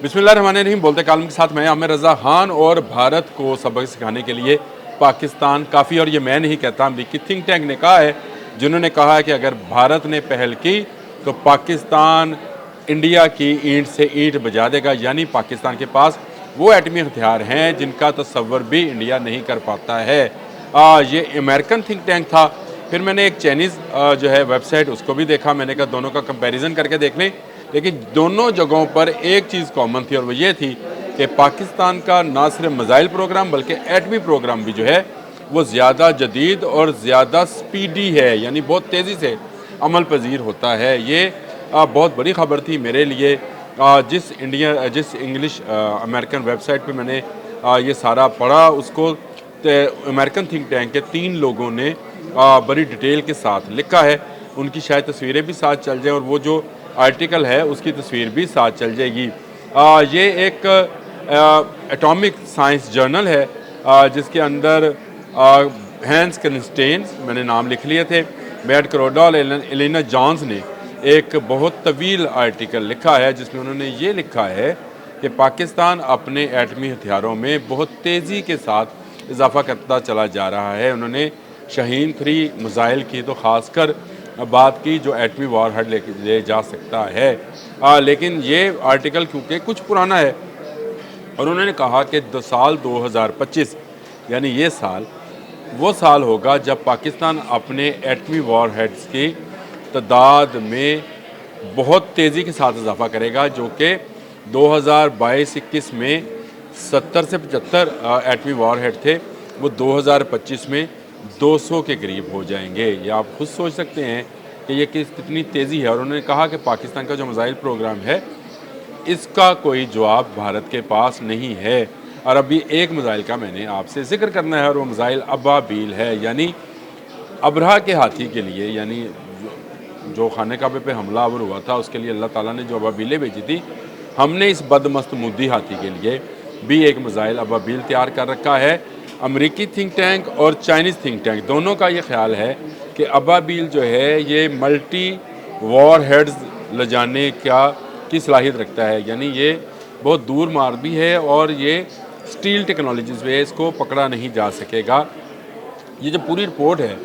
बिस्मिल्लाहिर्रहमानिर्रहीम। बोलते कालम के साथ मैं आमिर रज़ा खान। और भारत को सबक सिखाने के लिए पाकिस्तान काफ़ी, और ये मैं नहीं कहता, अमरीकी थिंक टैंक ने कहा है, जिन्होंने कहा है कि अगर भारत ने पहल की तो पाकिस्तान इंडिया की ईंट से ईंट बजा देगा। यानी पाकिस्तान के पास वो एटमी हथियार हैं जिनका तसव्वुर भी इंडिया नहीं कर पाता है। ये अमेरिकन थिंक टैंक था। फिर मैंने एक चाइनीज़ जो है वेबसाइट, उसको भी देखा। मैंने कहा दोनों का कंपैरिजन करके देख लें, लेकिन दोनों जगहों पर एक चीज़ कॉमन थी, और वो ये थी कि पाकिस्तान का ना सिर्फ मिसाइल प्रोग्राम बल्कि एटमी प्रोग्राम भी जो है वो ज़्यादा जदीद और ज़्यादा स्पीडी है, यानी बहुत तेज़ी से अमल पजीर होता है। ये बहुत बड़ी खबर थी मेरे लिए। जिस इंग्लिश अमेरिकन वेबसाइट पे मैंने ये सारा पढ़ा, उसको अमेरिकन थिंक टैंक के 3 लोगों ने बड़ी डिटेल के साथ लिखा है। उनकी शायद तस्वीरें भी साथ चल जाएं, और वो जो आर्टिकल है उसकी तस्वीर भी साथ चल जाएगी। ये एक एटॉमिक साइंस जर्नल है, जिसके अंदर हैंस क्रिस्टेन्स, मैंने नाम लिख लिए थे, मैट करोडा और एलिना जॉन्स ने एक बहुत तवील आर्टिकल लिखा है, जिसमें उन्होंने ये लिखा है कि पाकिस्तान अपने एटमी हथियारों में बहुत तेज़ी के साथ इजाफा करता चला जा रहा है। उन्होंने शाहीन 3 मिसाइल की तो ख़ासकर बात की, जो एटमी वार हेड ले जा सकता है। लेकिन ये आर्टिकल क्योंकि कुछ पुराना है, और उन्होंने कहा कि साल 2025 यानी ये साल वो साल होगा जब पाकिस्तान अपने एटमी वार हेड्स की तादाद में बहुत तेज़ी के साथ इजाफा करेगा, जो कि 2022-21 में 70 से 75 एटमी वार हेड थे, वो 2025 में 200 के करीब हो जाएंगे। ये आप खुद सोच सकते हैं कि ये कितनी तेज़ी है। और उन्होंने कहा कि पाकिस्तान का जो मिसाइल प्रोग्राम है, इसका कोई जवाब भारत के पास नहीं है। और अभी एक मिसाइल का मैंने आपसे जिक्र करना है, और वो मिसाइल अबाबील है, यानी अबरहा के हाथी के लिए, यानी जो खाने काबे पे हमलावर हुआ था उसके लिए अल्लाह ताला ने जो अबाबीलें भेजी थी, हमने इस बदमस्त मुद्दी हाथी के लिए भी एक मिसाइल अबाबील तैयार कर रखा है। अमेरिकी थिंक टैंक और चाइनीज़ थिंक टैंक दोनों का ये ख्याल है कि अबाबील जो है ये मल्टी वॉर हेड्स ले जाने की सलाहियत रखता है, यानी ये बहुत दूर मार भी है, और ये स्टील टेक्नोलॉजीज़ पे इसको पकड़ा नहीं जा सकेगा। ये जो पूरी रिपोर्ट है,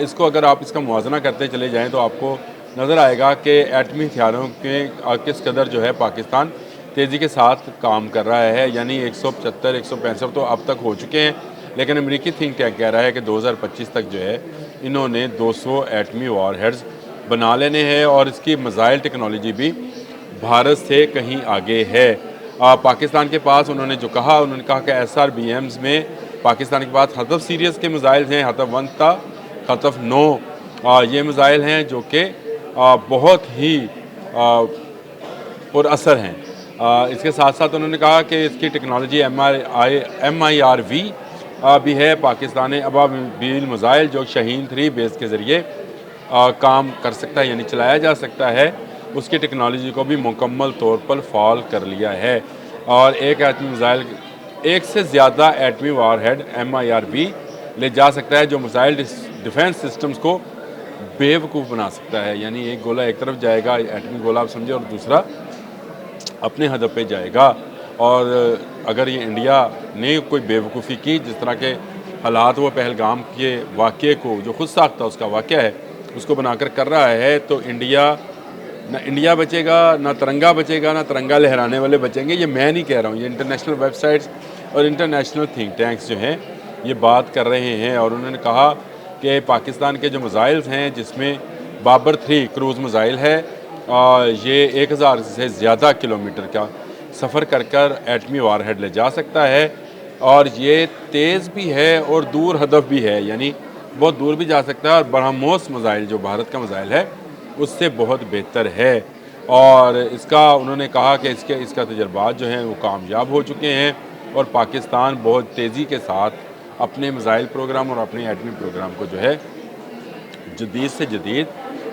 इसको अगर आप इसका मुवाजना करते चले जाएँ तो आपको नज़र आएगा कि एटमी हथियारों के किस कदर जो है पाकिस्तान तेज़ी के साथ काम कर रहा है। यानी 175 165 तो अब तक हो चुके हैं, लेकिन अमेरिकी थिंक टैंक कह रहा है कि 2025 तक जो है इन्होंने 200 एटमी वार हेड्स बना लेने हैं, और इसकी मिसाइल टेक्नोलॉजी भी भारत से कहीं आगे है। पाकिस्तान के पास उन्होंने कहा कि SRBMs में पाकिस्तान के पास हतफ सीरीज़ के मिसाइल हैं, हतफ 1 था, हतफ 9 ये मिसाइल हैं जो कि बहुत ही पुरअसर हैं। इसके साथ साथ उन्होंने कहा कि इसकी टेक्नोलॉजी MIRV भी है। पाकिस्तान अबाबील मिसाइल जो शाहीन 3 बेस के ज़रिए काम कर सकता है, यानी चलाया जा सकता है, उसकी टेक्नोलॉजी को भी मुकम्मल तौर पर फॉल कर लिया है। और एक एटमी मिसाइल, एक से ज़्यादा एटमी वार हेड MIRV ले जा सकता है, जो मिसाइल डिफेंस सिस्टम्स को बेवकूफ़ बना सकता है। यानी एक गोला एक तरफ जाएगा, एटमी गोला आप समझे, और दूसरा अपने हदफ पे जाएगा। और अगर ये इंडिया ने कोई बेवकूफ़ी की, जिस तरह के हालात वो पहलगाम के वाक़े को, जो खुद साख्ता उसका वाक़या है, उसको बनाकर कर रहा है, तो ना इंडिया बचेगा, ना तिरंगा बचेगा, ना तिरंगा लहराने वाले बचेंगे। ये मैं नहीं कह रहा हूँ, ये इंटरनेशनल वेबसाइट्स और इंटरनेशनल थिंक टैंक्स जो हैं ये बात कर रहे हैं। और उन्होंने कहा कि पाकिस्तान के जो मिसाइल्स हैं, जिसमें बाबर 3 क्रूज़ मिसाइल है, ये 1000 से ज़्यादा किलोमीटर का सफ़र कर एटमी वार हेड ले जा सकता है, और ये तेज़ भी है और दूर हदफ भी है, यानी बहुत दूर भी जा सकता है। और ब्रह्मोस मिसाइल जो भारत का मिसाइल है उससे बहुत बेहतर है। और इसका उन्होंने कहा कि इसका तजर्बात जो हैं वो कामयाब हो चुके हैं, और पाकिस्तान बहुत तेज़ी के साथ अपने मिसाइल प्रोग्राम और अपने एटमी प्रोग्राम को जो है जदीद से जदीद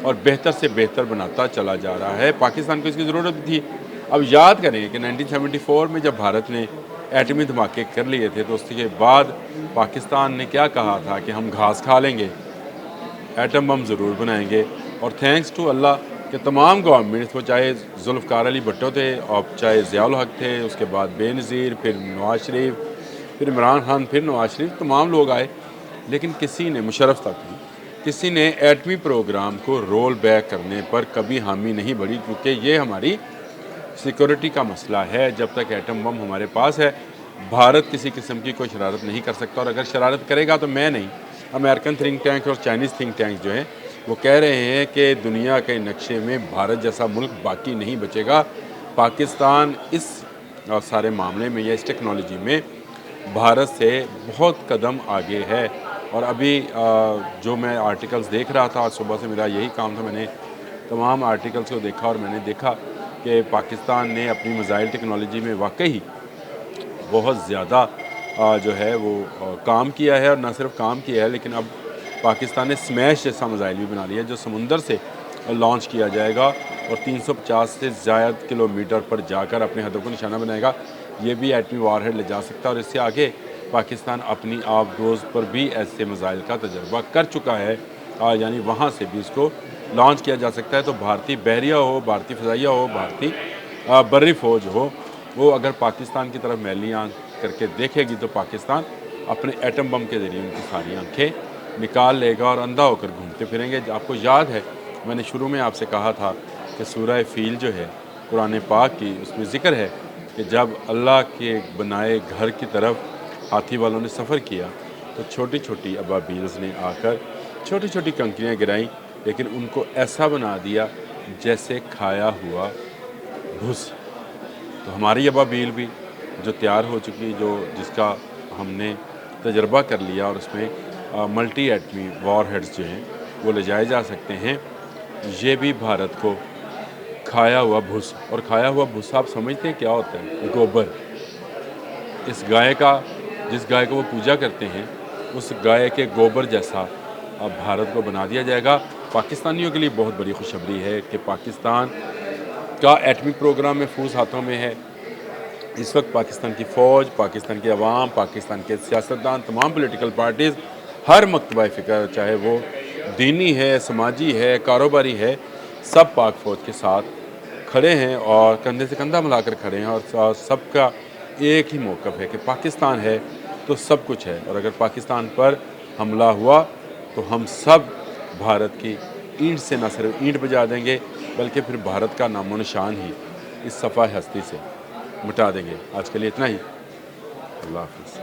और बेहतर से बेहतर बनाता चला जा रहा है। पाकिस्तान को इसकी ज़रूरत भी थी। अब याद करें कि 1974 में जब भारत ने एटमी धमाके कर लिए थे, तो उसके बाद पाकिस्तान ने क्या कहा था कि हम घास खा लेंगे, एटम बम ज़रूर बनाएंगे। और थैंक्स टू अल्लाह کہ تمام گورنمنٹس، وہ چاہے ذوالفقار علی بھٹو تھے اور چاہے ضیاء الحق تھے، اس کے بعد بے نظیر، پھر نواز شریف، پھر عمران خان، پھر نواز شریف، تمام لوگ آئے، لیکن کسی نے، مشرف تک بھی، کسی نے ایٹمی پروگرام کو رول بیک کرنے پر کبھی حامی نہیں بڑھی، کیونکہ یہ ہماری سیکورٹی کا مسئلہ ہے۔ جب تک ایٹم بم ہمارے پاس ہے، بھارت کسی قسم کی کوئی شرارت نہیں کر سکتا، اور اگر شرارت کرے گا تو میں نہیں، امریکن تھنک ٹینک اور چائنیز تھنک ٹینک جو ہیں وہ کہہ رہے ہیں کہ دنیا کے نقشے میں بھارت جیسا ملک باقی نہیں بچے گا۔ پاکستان اس سارے معاملے میں یا اس ٹیکنالوجی میں بھارت سے بہت قدم آگے ہے۔ اور ابھی جو میں آرٹیکلز دیکھ رہا تھا، آج صبح سے میرا یہی کام تھا، میں نے تمام آرٹیکلز کو دیکھا اور میں نے دیکھا کہ پاکستان نے اپنی میزائل ٹیکنالوجی میں واقعی بہت زیادہ جو ہے وہ کام کیا ہے، اور نہ صرف کام کیا ہے لیکن اب پاکستان نے سمیش جیسا میزائل بھی بنا لیا ہے جو سمندر سے لانچ کیا جائے گا اور 350 سے زائد کلومیٹر پر جا کر اپنے ہدف کو نشانہ بنائے گا۔ یہ بھی ایٹمی وار ہیڈ لے جا سکتا ہے، اور اس سے آگے پاکستان اپنی آبدوز پر بھی ایسے میزائل کا تجربہ کر چکا ہے، یعنی وہاں سے بھی اس کو لانچ کیا جا سکتا ہے۔ تو بھارتی بحریہ ہو، بھارتی فضائیہ ہو، بھارتی بری فوج ہو، وہ اگر پاکستان کی طرف میلی آنکھ کر کے دیکھے گی تو پاکستان اپنے ایٹم بم کے ذریعے ان کی ساری آنکھیں نکال لے گا اور اندھا ہو کر گھومتے پھریں گے۔ آپ کو یاد ہے میں نے شروع میں آپ سے کہا تھا کہ سورہ فیل جو ہے قرآن پاک کی، اس میں ذکر ہے کہ جب اللہ کے بنائے گھر کی طرف ہاتھی والوں نے سفر کیا تو چھوٹی چھوٹی ابابیلز نے آ کر چھوٹی چھوٹی کنکریاں گرائیں، لیکن ان کو ایسا بنا دیا جیسے کھایا ہوا بھس۔ تو ہماری ابابیل بھی جو تیار ہو چکی، جس کا ہم نے تجربہ کر لیا، اور اس میں ملٹی ایٹمی وار ہیڈز جو ہیں وہ لے جائے جا سکتے ہیں، یہ بھی بھارت کو کھایا ہوا بھس، اور کھایا ہوا بھس آپ سمجھتے ہیں کیا ہوتا ہے؟ گوبر۔ اس گائے کا، جس گائے کو وہ پوجا کرتے ہیں، اس گائے کے گوبر جیسا اب بھارت کو بنا دیا جائے گا۔ پاکستانیوں کے لیے بہت بڑی خوشخبری ہے کہ پاکستان کا ایٹمی پروگرام محفوظ ہاتھوں میں ہے۔ اس وقت پاکستان کی فوج، پاکستان کی عوام، پاکستان کے سیاستدان، تمام پولیٹیکل پارٹیز، ہر مکتبہ فکر، چاہے وہ دینی ہے، سماجی ہے، کاروباری ہے، سب پاک فوج کے ساتھ کھڑے ہیں اور کندھے سے کندھا ملا کر کھڑے ہیں، اور سب کا ایک ہی موقف ہے کہ پاکستان ہے تو سب کچھ ہے، اور اگر پاکستان پر حملہ ہوا تو ہم سب بھارت کی اینٹ سے نہ صرف اینٹ بجا دیں گے بلکہ پھر بھارت کا نام و نشان ہی اس صفحہ ہستی سے مٹا دیں گے۔ آج کے لیے اتنا ہی۔ اللہ حافظ۔